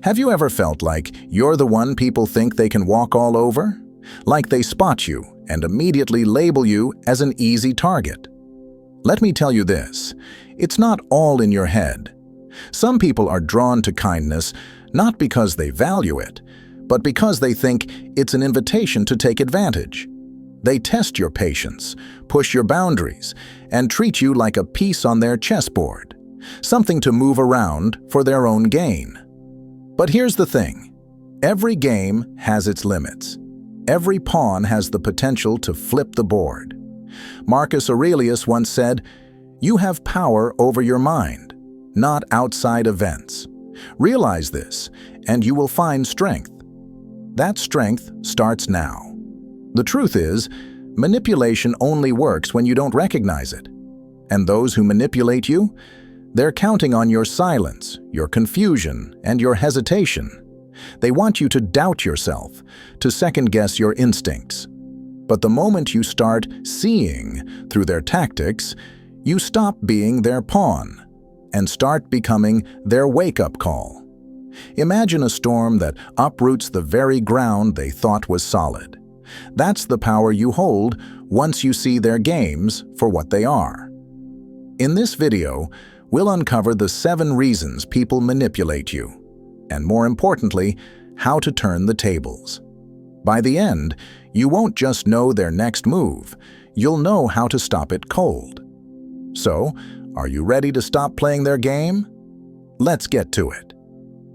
Have you ever felt like you're the one people think they can walk all over? Like they spot you and immediately label you as an easy target? Let me tell you this, it's not all in your head. Some people are drawn to kindness not because they value it, but because they think it's an invitation to take advantage. They test your patience, push your boundaries, and treat you like a piece on their chessboard, something to move around for their own gain. But here's the thing, every game has its limits. Every pawn has the potential to flip the board. Marcus Aurelius once said, "You have power over your mind, not outside events. Realize this, and you will find strength." That strength starts now. The truth is, manipulation only works when you don't recognize it. And those who manipulate you, they're counting on your silence, your confusion, and your hesitation. They want you to doubt yourself, to second-guess your instincts. But the moment you start seeing through their tactics, you stop being their pawn and start becoming their wake-up call. Imagine a storm that uproots the very ground they thought was solid. That's the power you hold once you see their games for what they are. In this video, we'll uncover the 7 reasons people manipulate you, and more importantly, how to turn the tables. By the end, you won't just know their next move, you'll know how to stop it cold. So, are you ready to stop playing their game? Let's get to it.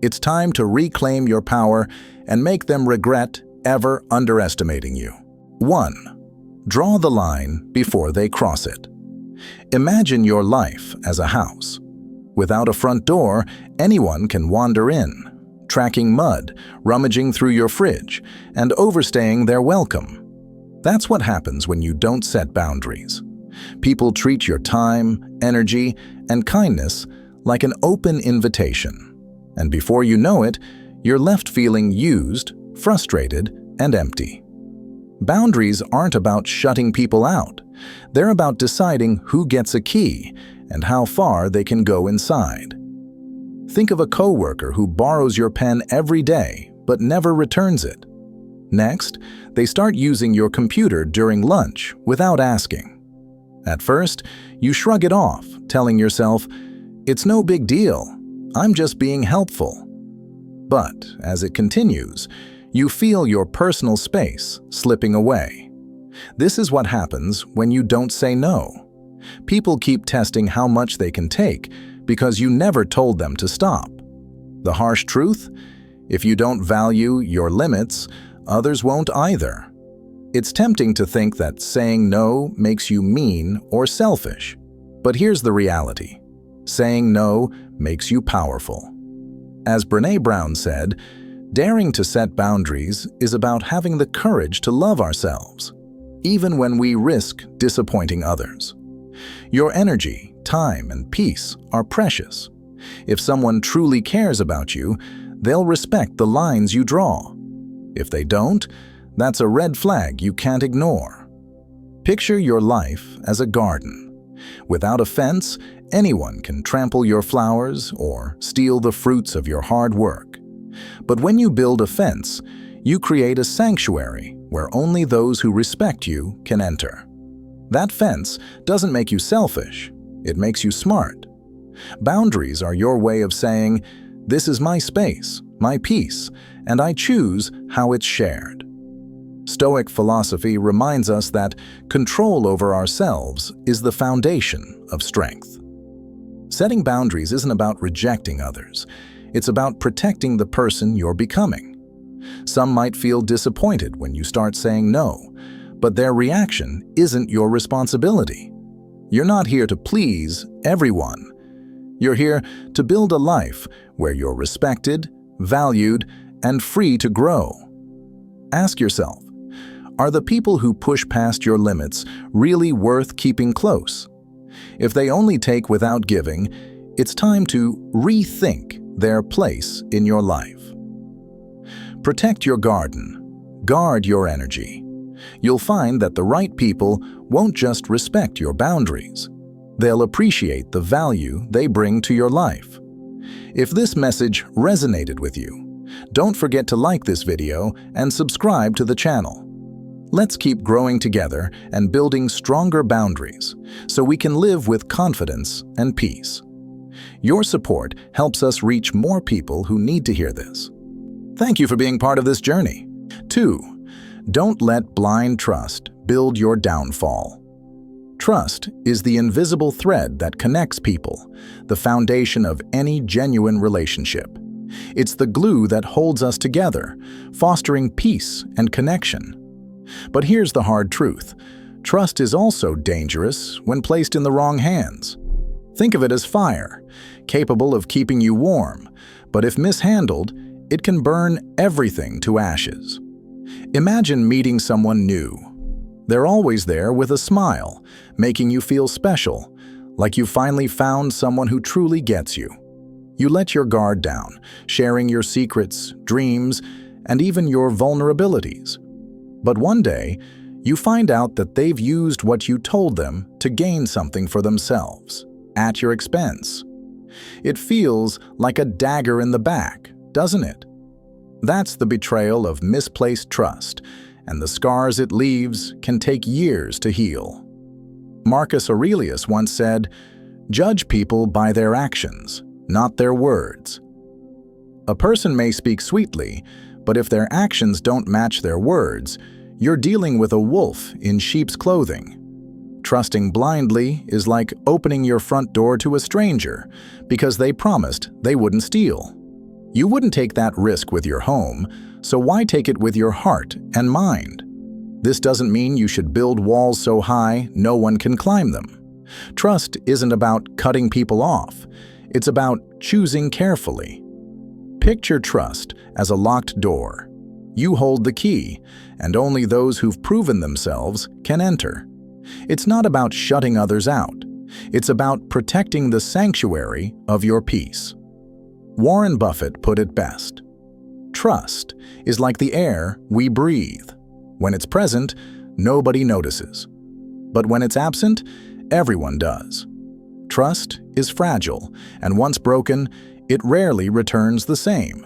It's time to reclaim your power and make them regret ever underestimating you. 1. Draw the line before they cross it. Imagine your life as a house. Without a front door, anyone can wander in, tracking mud, rummaging through your fridge, and overstaying their welcome. That's what happens when you don't set boundaries. People treat your time, energy, and kindness like an open invitation. And before you know it, you're left feeling used, frustrated, and empty. Boundaries aren't about shutting people out. They're about deciding who gets a key and how far they can go inside. Think of a coworker who borrows your pen every day but never returns it. Next, they start using your computer during lunch without asking. At first, you shrug it off, telling yourself, "It's no big deal. I'm just being helpful." But as it continues, you feel your personal space slipping away. This is what happens when you don't say no. People keep testing how much they can take because you never told them to stop. The harsh truth? If you don't value your limits, others won't either. It's tempting to think that saying no makes you mean or selfish. But here's the reality. Saying no makes you powerful. As Brené Brown said, daring to set boundaries is about having the courage to love ourselves, even when we risk disappointing others. Your energy, time, and peace are precious. If someone truly cares about you, they'll respect the lines you draw. If they don't, that's a red flag you can't ignore. Picture your life as a garden. Without a fence, anyone can trample your flowers or steal the fruits of your hard work. But when you build a fence, you create a sanctuary where only those who respect you can enter. That fence doesn't make you selfish, it makes you smart. Boundaries are your way of saying, "This is my space, my peace, and I choose how it's shared." Stoic philosophy reminds us that control over ourselves is the foundation of strength. Setting boundaries isn't about rejecting others. It's about protecting the person you're becoming. Some might feel disappointed when you start saying no, but their reaction isn't your responsibility. You're not here to please everyone. You're here to build a life where you're respected, valued, and free to grow. Ask yourself, are the people who push past your limits really worth keeping close? If they only take without giving, it's time to rethink their place in your life. Protect your garden. Guard your energy. You'll find that the right people won't just respect your boundaries. They'll appreciate the value they bring to your life. If this message resonated with you, don't forget to like this video and subscribe to the channel. Let's keep growing together and building stronger boundaries so we can live with confidence and peace. Your support helps us reach more people who need to hear this. Thank you for being part of this journey. 2. Don't let blind trust build your downfall. Trust is the invisible thread that connects people, the foundation of any genuine relationship. It's the glue that holds us together, fostering peace and connection. But here's the hard truth. Trust is also dangerous when placed in the wrong hands. Think of it as fire, capable of keeping you warm, but if mishandled, it can burn everything to ashes. Imagine meeting someone new. They're always there with a smile, making you feel special, like you finally found someone who truly gets you. You let your guard down, sharing your secrets, dreams, and even your vulnerabilities. But one day, you find out that they've used what you told them to gain something for themselves, at your expense. It feels like a dagger in the back, doesn't it? That's the betrayal of misplaced trust, and the scars it leaves can take years to heal. Marcus Aurelius once said, "Judge people by their actions, not their words." A person may speak sweetly, but if their actions don't match their words, you're dealing with a wolf in sheep's clothing. Trusting blindly is like opening your front door to a stranger because they promised they wouldn't steal. You wouldn't take that risk with your home, so why take it with your heart and mind? This doesn't mean you should build walls so high no one can climb them. Trust isn't about cutting people off. It's about choosing carefully. Picture trust as a locked door. You hold the key, and only those who've proven themselves can enter. It's not about shutting others out. It's about protecting the sanctuary of your peace. Warren Buffett put it best. Trust is like the air we breathe. When it's present, nobody notices. But when it's absent, everyone does. Trust is fragile, and once broken, it rarely returns the same.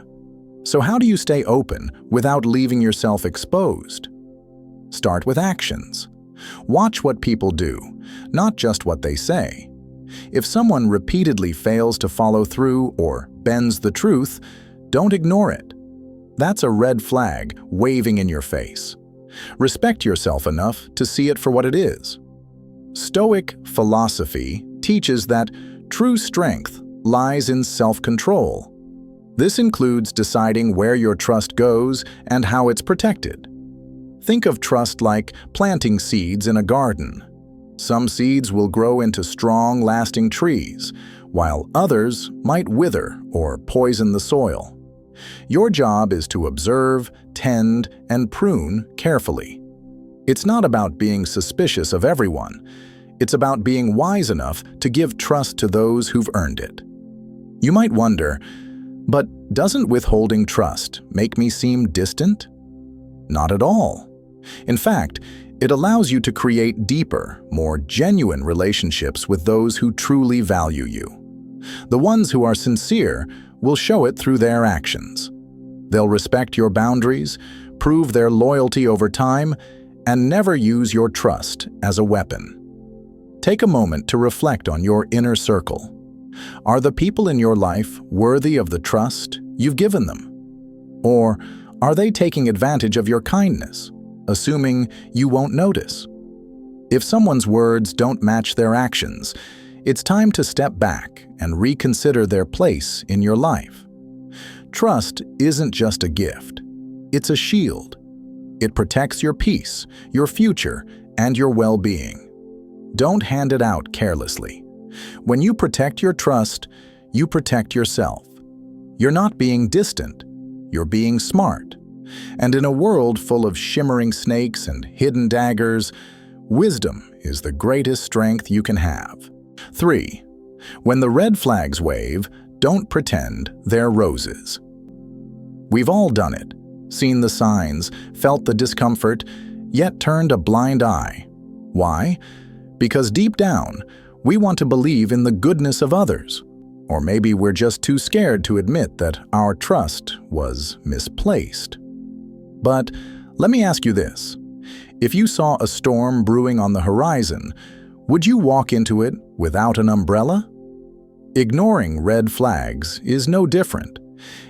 So how do you stay open without leaving yourself exposed? Start with actions. Watch what people do, not just what they say. If someone repeatedly fails to follow through or bends the truth, don't ignore it. That's a red flag waving in your face. Respect yourself enough to see it for what it is. Stoic philosophy teaches that true strength lies in self-control. This includes deciding where your trust goes and how it's protected. Think of trust like planting seeds in a garden. Some seeds will grow into strong, lasting trees, while others might wither or poison the soil. Your job is to observe, tend, and prune carefully. It's not about being suspicious of everyone. It's about being wise enough to give trust to those who've earned it. You might wonder, but doesn't withholding trust make me seem distant? Not at all. In fact, it allows you to create deeper, more genuine relationships with those who truly value you. The ones who are sincere will show it through their actions. They'll respect your boundaries, prove their loyalty over time, and never use your trust as a weapon. Take a moment to reflect on your inner circle. Are the people in your life worthy of the trust you've given them? Or are they taking advantage of your kindness, assuming you won't notice? If someone's words don't match their actions, it's time to step back and reconsider their place in your life. Trust isn't just a gift, it's a shield. It protects your peace, your future, and your well-being. Don't hand it out carelessly. When you protect your trust, you protect yourself. You're not being distant, you're being smart. And in a world full of shimmering snakes and hidden daggers, wisdom is the greatest strength you can have. 3. When the red flags wave, don't pretend they're roses. We've all done it, seen the signs, felt the discomfort, yet turned a blind eye. Why? Because deep down, we want to believe in the goodness of others. Or maybe we're just too scared to admit that our trust was misplaced. But let me ask you this. If you saw a storm brewing on the horizon, would you walk into it without an umbrella? Ignoring red flags is no different.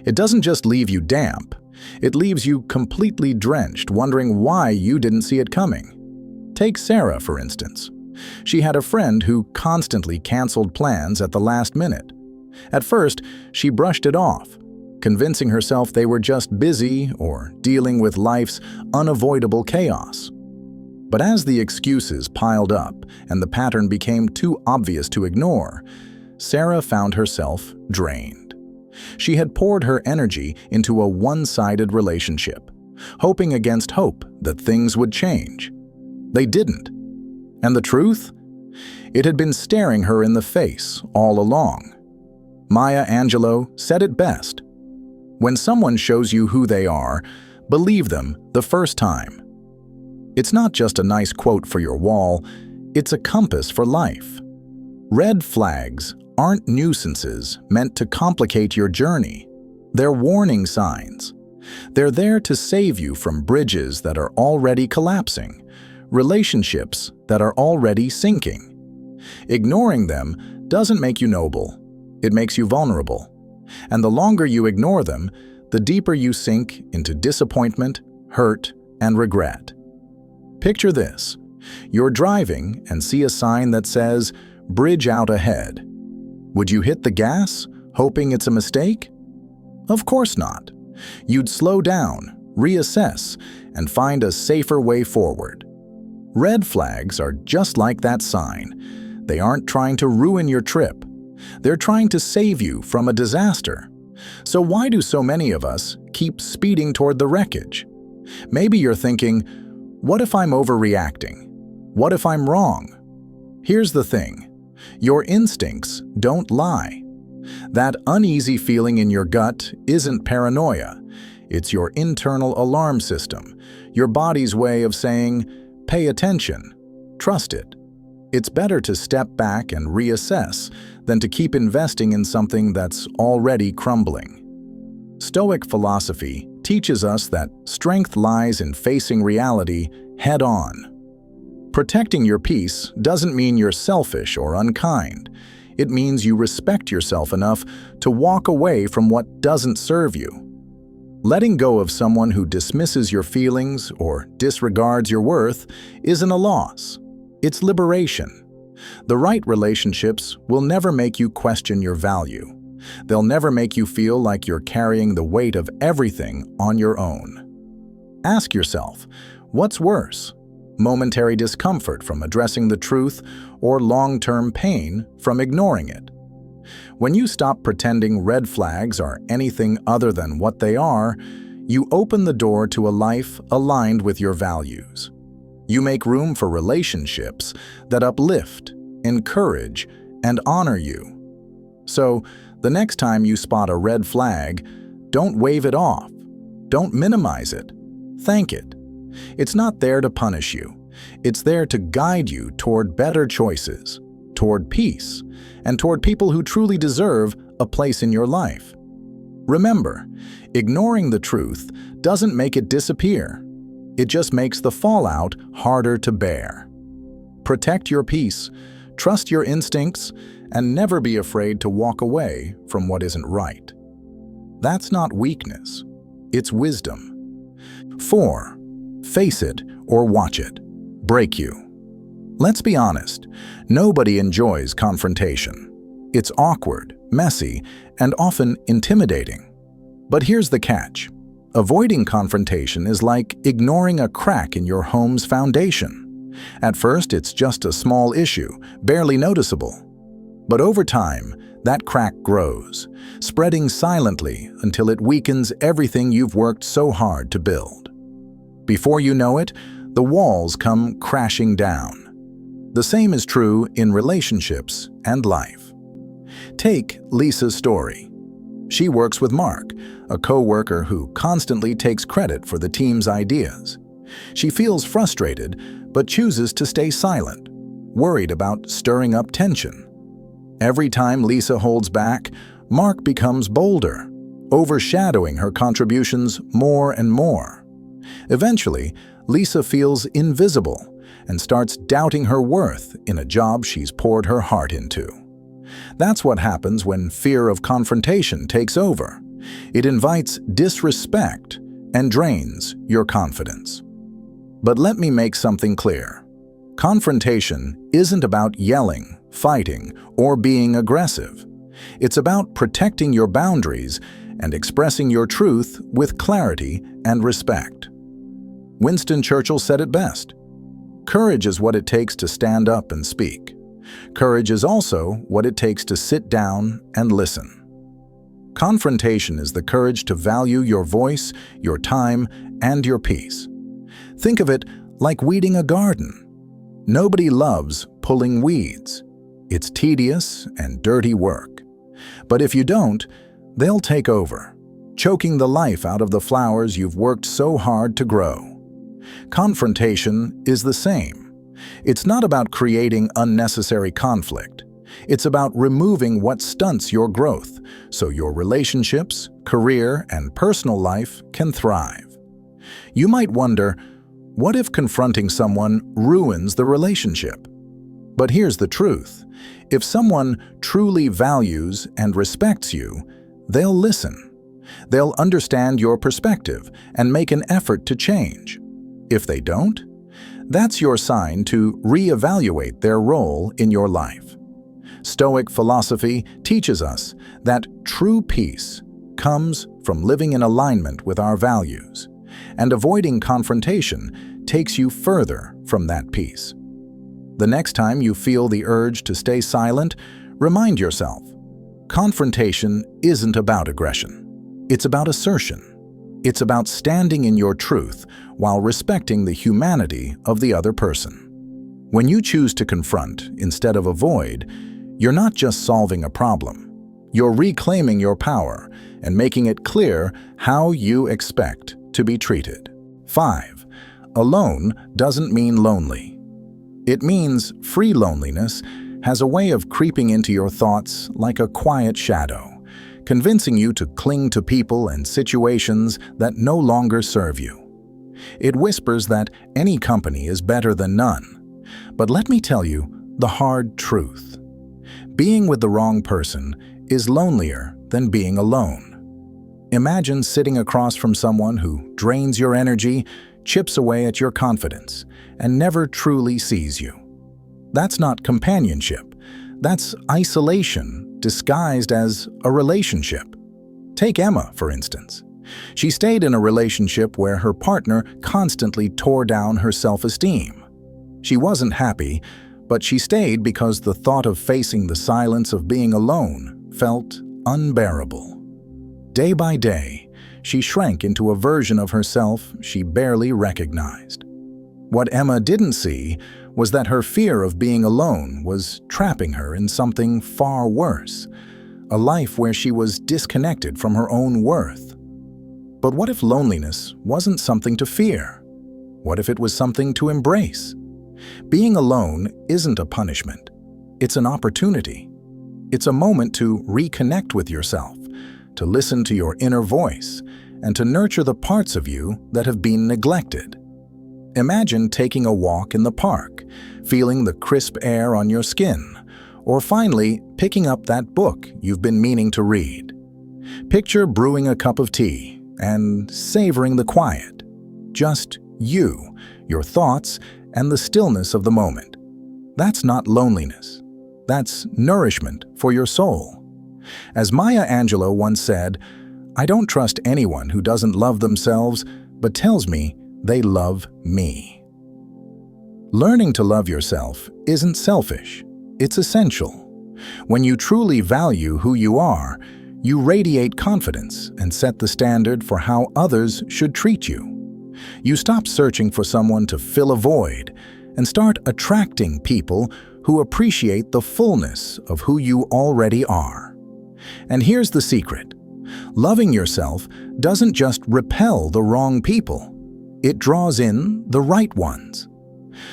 It doesn't just leave you damp. It leaves you completely drenched, wondering why you didn't see it coming. Take Sarah, for instance. She had a friend who constantly canceled plans at the last minute. At first, she brushed it off, convincing herself they were just busy or dealing with life's unavoidable chaos. But as the excuses piled up and the pattern became too obvious to ignore, Sarah found herself drained. She had poured her energy into a one-sided relationship, hoping against hope that things would change. They didn't. And the truth? It had been staring her in the face all along. Maya Angelou said it best. When someone shows you who they are, believe them the first time. It's not just a nice quote for your wall, it's a compass for life. Red flags aren't nuisances meant to complicate your journey. They're warning signs. They're there to save you from bridges that are already collapsing, relationships that are already sinking. Ignoring them doesn't make you noble. It makes you vulnerable. And the longer you ignore them, the deeper you sink into disappointment, hurt, and regret. Picture this. You're driving and see a sign that says, "Bridge out ahead." Would you hit the gas, hoping it's a mistake? Of course not. You'd slow down, reassess, and find a safer way forward. Red flags are just like that sign. They aren't trying to ruin your trip. They're trying to save you from a disaster. So why do so many of us keep speeding toward the wreckage? Maybe you're thinking, what if I'm overreacting? What if I'm wrong? Here's the thing. Your instincts don't lie. That uneasy feeling in your gut isn't paranoia. It's your internal alarm system, your body's way of saying, pay attention, trust it. It's better to step back and reassess than to keep investing in something that's already crumbling. Stoic philosophy teaches us that strength lies in facing reality head-on. Protecting your peace doesn't mean you're selfish or unkind. It means you respect yourself enough to walk away from what doesn't serve you. Letting go of someone who dismisses your feelings or disregards your worth isn't a loss. It's liberation. The right relationships will never make you question your value. They'll never make you feel like you're carrying the weight of everything on your own. Ask yourself, what's worse? Momentary discomfort from addressing the truth or long-term pain from ignoring it? When you stop pretending red flags are anything other than what they are, you open the door to a life aligned with your values. You make room for relationships that uplift, encourage, and honor you. So, the next time you spot a red flag, don't wave it off. Don't minimize it. Thank it. It's not there to punish you. It's there to guide you toward better choices, toward peace, and toward people who truly deserve a place in your life. Remember, ignoring the truth doesn't make it disappear. It just makes the fallout harder to bear. Protect your peace, trust your instincts, and never be afraid to walk away from what isn't right. That's not weakness, it's wisdom. 4. Face it or watch it break you. Let's be honest, nobody enjoys confrontation. It's awkward, messy, and often intimidating. But here's the catch. Avoiding confrontation is like ignoring a crack in your home's foundation. At first, it's just a small issue, barely noticeable. But over time, that crack grows, spreading silently until it weakens everything you've worked so hard to build. Before you know it, the walls come crashing down. The same is true in relationships and life. Take Lisa's story. She works with Mark, a co-worker who constantly takes credit for the team's ideas. She feels frustrated, but chooses to stay silent, worried about stirring up tension. Every time Lisa holds back, Mark becomes bolder, overshadowing her contributions more and more. Eventually, Lisa feels invisible and starts doubting her worth in a job she's poured her heart into. That's what happens when fear of confrontation takes over. It invites disrespect and drains your confidence. But let me make something clear. Confrontation isn't about yelling, fighting, or being aggressive. It's about protecting your boundaries and expressing your truth with clarity and respect. Winston Churchill said it best. Courage is what it takes to stand up and speak. Courage is also what it takes to sit down and listen. Confrontation is the courage to value your voice, your time, and your peace. Think of it like weeding a garden. Nobody loves pulling weeds. It's tedious and dirty work. But if you don't, they'll take over, choking the life out of the flowers you've worked so hard to grow. Confrontation is the same. It's not about creating unnecessary conflict. It's about removing what stunts your growth so your relationships, career, and personal life can thrive. You might wonder, what if confronting someone ruins the relationship? But here's the truth. If someone truly values and respects you, they'll listen. They'll understand your perspective and make an effort to change. If they don't, that's your sign to reevaluate their role in your life. Stoic philosophy teaches us that true peace comes from living in alignment with our values, and avoiding confrontation takes you further from that peace. The next time you feel the urge to stay silent, remind yourself, confrontation isn't about aggression. It's about assertion. It's about standing in your truth while respecting the humanity of the other person. When you choose to confront instead of avoid, you're not just solving a problem. You're reclaiming your power and making it clear how you expect to be treated. 5. Alone doesn't mean lonely. It means free loneliness has a way of creeping into your thoughts like a quiet shadow, convincing you to cling to people and situations that no longer serve you. It whispers that any company is better than none. But let me tell you the hard truth. Being with the wrong person is lonelier than being alone. Imagine sitting across from someone who drains your energy, chips away at your confidence, and never truly sees you. That's not companionship. That's isolation disguised as a relationship. Take Emma, for instance. She stayed in a relationship where her partner constantly tore down her self-esteem. She wasn't happy, but she stayed because the thought of facing the silence of being alone felt unbearable. Day by day, she shrank into a version of herself she barely recognized. What Emma didn't see was that her fear of being alone was trapping her in something far worse, a life where she was disconnected from her own worth. But what if loneliness wasn't something to fear? What if it was something to embrace? Being alone isn't a punishment. It's an opportunity. It's a moment to reconnect with yourself, to listen to your inner voice, and to nurture the parts of you that have been neglected. Imagine taking a walk in the park, feeling the crisp air on your skin, or finally picking up that book you've been meaning to read. Picture brewing a cup of tea and savoring the quiet. Just you, your thoughts, and the stillness of the moment. That's not loneliness. That's nourishment for your soul. As Maya Angelou once said, "I don't trust anyone who doesn't love themselves, but tells me they love me." Learning to love yourself isn't selfish. It's essential. When you truly value who you are, you radiate confidence and set the standard for how others should treat you. You stop searching for someone to fill a void and start attracting people who appreciate the fullness of who you already are. And here's the secret. Loving yourself doesn't just repel the wrong people. It draws in the right ones.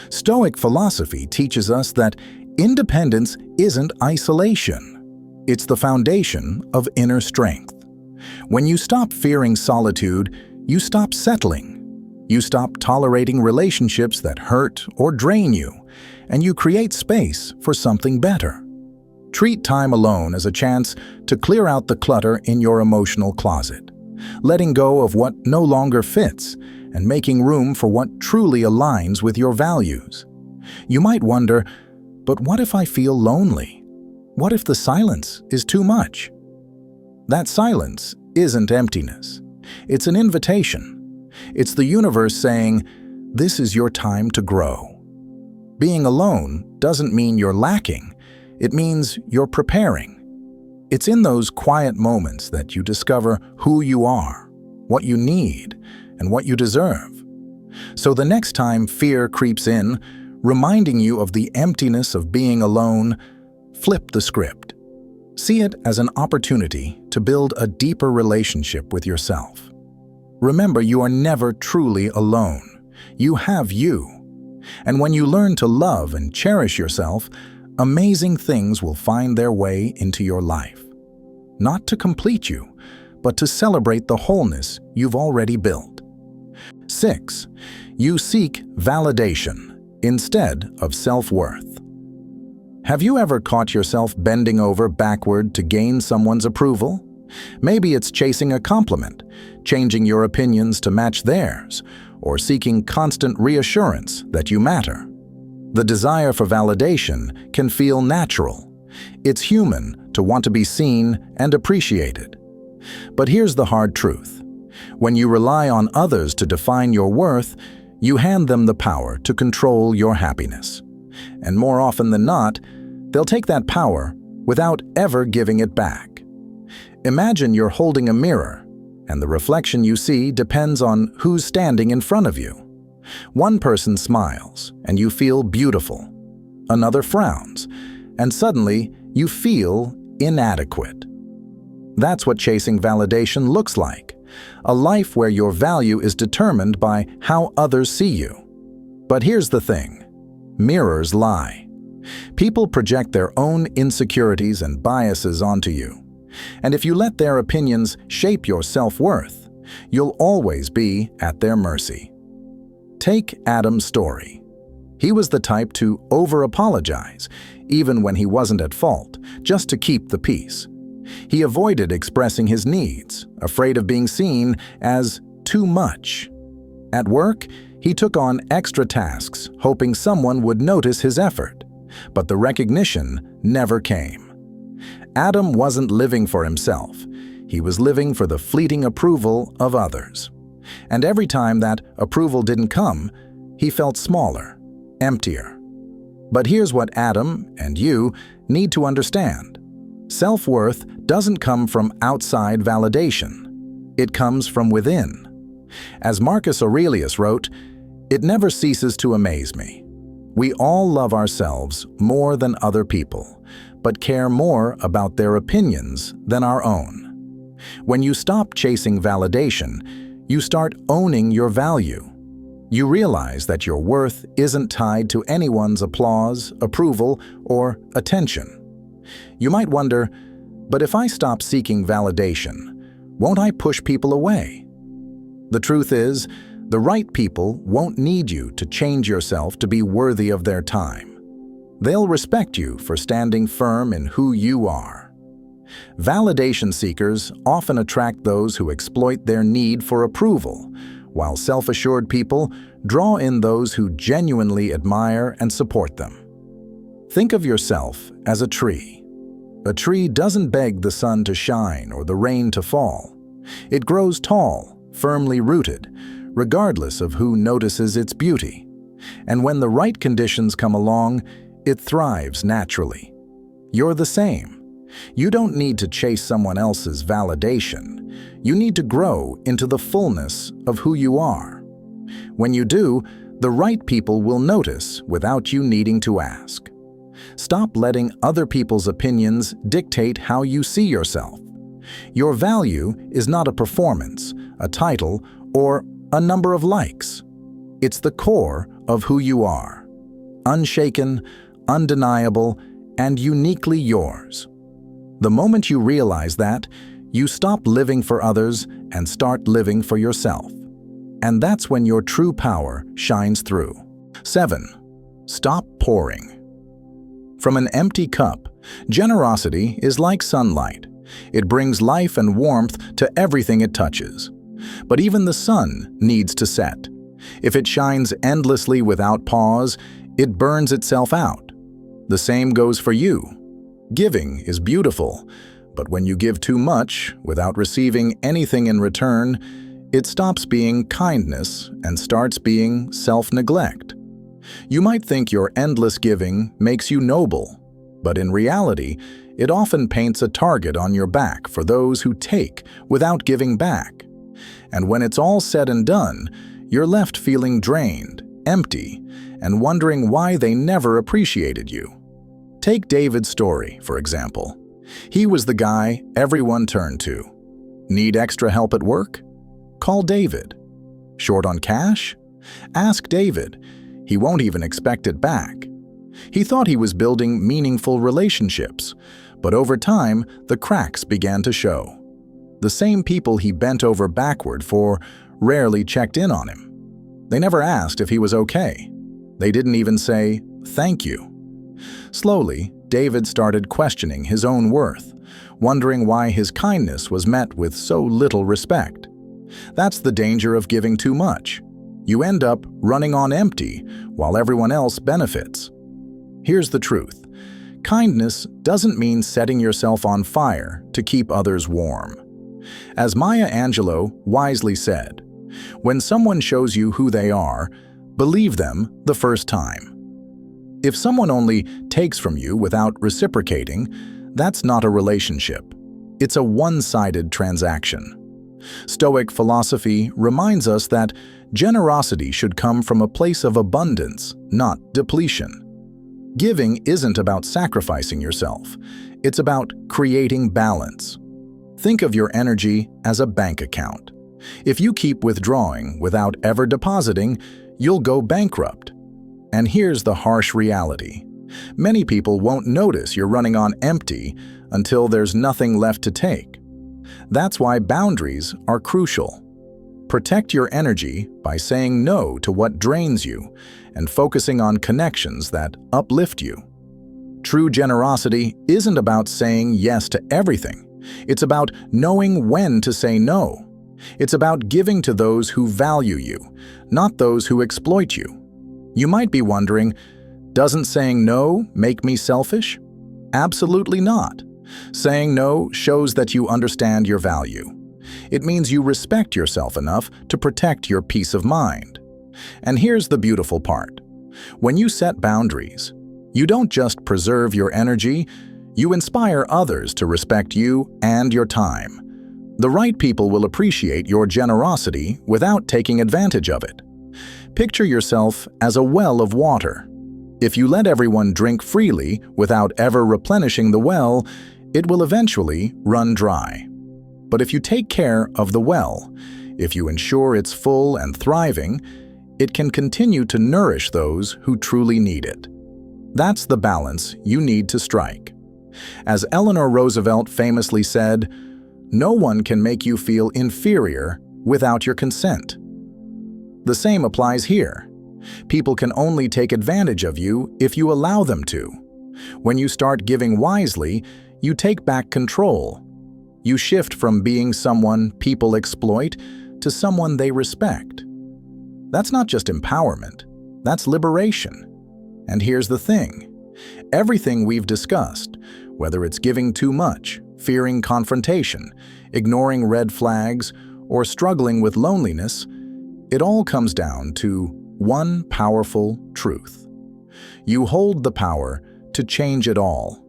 Stoic philosophy teaches us that Independence isn't isolation. It's the foundation of inner strength. When you stop fearing solitude, you stop settling. You stop tolerating relationships that hurt or drain you, and you create space for something better. Treat time alone as a chance to clear out the clutter in your emotional closet, letting go of what no longer fits and making room for what truly aligns with your values. You might wonder, but what if I feel lonely? What if the silence is too much? That silence isn't emptiness. It's an invitation. It's the universe saying, this is your time to grow. Being alone doesn't mean you're lacking. It means you're preparing. It's in those quiet moments that you discover who you are, what you need, and what you deserve. So the next time fear creeps in, reminding you of the emptiness of being alone, flip the script. See it as an opportunity to build a deeper relationship with yourself. Remember, you are never truly alone. You have you. And when you learn to love and cherish yourself, amazing things will find their way into your life. Not to complete you, but to celebrate the wholeness you've already built. 6. You seek validation instead of self-worth. Have you ever caught yourself bending over backward to gain someone's approval? Maybe it's chasing a compliment, changing your opinions to match theirs, or seeking constant reassurance that you matter. The desire for validation can feel natural. It's human to want to be seen and appreciated. But here's the hard truth. When you rely on others to define your worth, you hand them the power to control your happiness. And more often than not, they'll take that power without ever giving it back. Imagine you're holding a mirror, and the reflection you see depends on who's standing in front of you. One person smiles, and you feel beautiful. Another frowns, and suddenly you feel inadequate. That's what chasing validation looks like. A life where your value is determined by how others see you. But here's the thing. Mirrors lie. People project their own insecurities and biases onto you. And if you let their opinions shape your self-worth, you'll always be at their mercy. Take Adam's story. He was the type to over-apologize, even when he wasn't at fault, just to keep the peace. He avoided expressing his needs, afraid of being seen as too much. At work, he took on extra tasks, hoping someone would notice his effort. But the recognition never came. Adam wasn't living for himself. He was living for the fleeting approval of others. And every time that approval didn't come, he felt smaller, emptier. But here's what Adam and you need to understand. Self-worth doesn't come from outside validation. It comes from within. As Marcus Aurelius wrote, "It never ceases to amaze me. We all love ourselves more than other people, but care more about their opinions than our own." When you stop chasing validation, you start owning your value. You realize that your worth isn't tied to anyone's applause, approval, or attention. You might wonder, but if I stop seeking validation, won't I push people away? The truth is, the right people won't need you to change yourself to be worthy of their time. They'll respect you for standing firm in who you are. Validation seekers often attract those who exploit their need for approval, while self-assured people draw in those who genuinely admire and support them. Think of yourself as a tree. A tree doesn't beg the sun to shine or the rain to fall. It grows tall, firmly rooted, regardless of who notices its beauty. And when the right conditions come along, it thrives naturally. You're the same. You don't need to chase someone else's validation. You need to grow into the fullness of who you are. When you do, the right people will notice without you needing to ask. Stop letting other people's opinions dictate how you see yourself. Your value is not a performance, a title, or a number of likes. It's the core of who you are. Unshaken, undeniable, and uniquely yours. The moment you realize that, you stop living for others and start living for yourself. And that's when your true power shines through. 7. Stop pouring. From an empty cup, generosity is like sunlight. It brings life and warmth to everything it touches. But even the sun needs to set. If it shines endlessly without pause, it burns itself out. The same goes for you. Giving is beautiful, but when you give too much without receiving anything in return, it stops being kindness and starts being self-neglect. You might think your endless giving makes you noble, but in reality, it often paints a target on your back for those who take without giving back. And when it's all said and done, you're left feeling drained, empty, and wondering why they never appreciated you. Take David's story, for example. He was the guy everyone turned to. Need extra help at work? Call David. Short on cash? Ask David. He won't even expect it back. He thought he was building meaningful relationships, but over time, the cracks began to show. The same people he bent over backward for rarely checked in on him. They never asked if he was okay. They didn't even say, "Thank you." Slowly, David started questioning his own worth, wondering why his kindness was met with so little respect. That's the danger of giving too much. You end up running on empty while everyone else benefits. Here's the truth. Kindness doesn't mean setting yourself on fire to keep others warm. As Maya Angelou wisely said, when someone shows you who they are, believe them the first time. If someone only takes from you without reciprocating, that's not a relationship. It's a one-sided transaction. Stoic philosophy reminds us that generosity should come from a place of abundance, not depletion. Giving isn't about sacrificing yourself. It's about creating balance. Think of your energy as a bank account. If you keep withdrawing without ever depositing, you'll go bankrupt. And here's the harsh reality. Many people won't notice you're running on empty until there's nothing left to take. That's why boundaries are crucial. Protect your energy by saying no to what drains you and focusing on connections that uplift you. True generosity isn't about saying yes to everything. It's about knowing when to say no. It's about giving to those who value you, not those who exploit you. You might be wondering, doesn't saying no make me selfish? Absolutely not. Saying no shows that you understand your value. It means you respect yourself enough to protect your peace of mind. And here's the beautiful part. When you set boundaries, you don't just preserve your energy, you inspire others to respect you and your time. The right people will appreciate your generosity without taking advantage of it. Picture yourself as a well of water. If you let everyone drink freely without ever replenishing the well, it will eventually run dry. But if you take care of the well, if you ensure it's full and thriving, it can continue to nourish those who truly need it. That's the balance you need to strike. As Eleanor Roosevelt famously said, "No one can make you feel inferior without your consent." The same applies here. People can only take advantage of you if you allow them to. When you start giving wisely, you take back control. You shift from being someone people exploit to someone they respect. That's not just empowerment, that's liberation. And here's the thing. Everything we've discussed, whether it's giving too much, fearing confrontation, ignoring red flags, or struggling with loneliness, it all comes down to one powerful truth. You hold the power to change it all.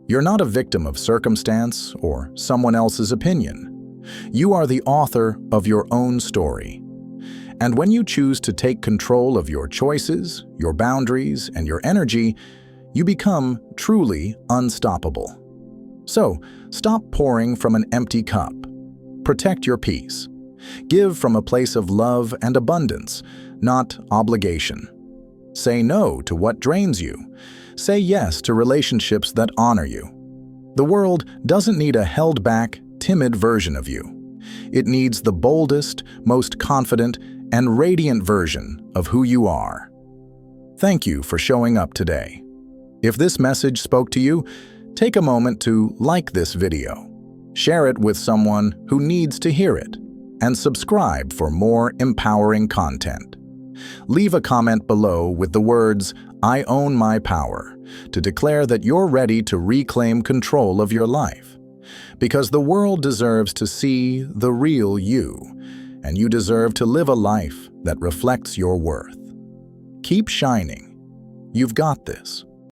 You're not a victim of circumstance or someone else's opinion. You are the author of your own story. And when you choose to take control of your choices, your boundaries, and your energy, you become truly unstoppable. So, stop pouring from an empty cup. Protect your peace. Give from a place of love and abundance, not obligation. Say no to what drains you. Say yes to relationships that honor you. The world doesn't need a held-back, timid version of you. It needs the boldest, most confident, and radiant version of who you are. Thank you for showing up today. If this message spoke to you, take a moment to like this video, share it with someone who needs to hear it, and subscribe for more empowering content. Leave a comment below with the words, "I own my power," to declare that you're ready to reclaim control of your life. Because the world deserves to see the real you, and you deserve to live a life that reflects your worth. Keep shining. You've got this.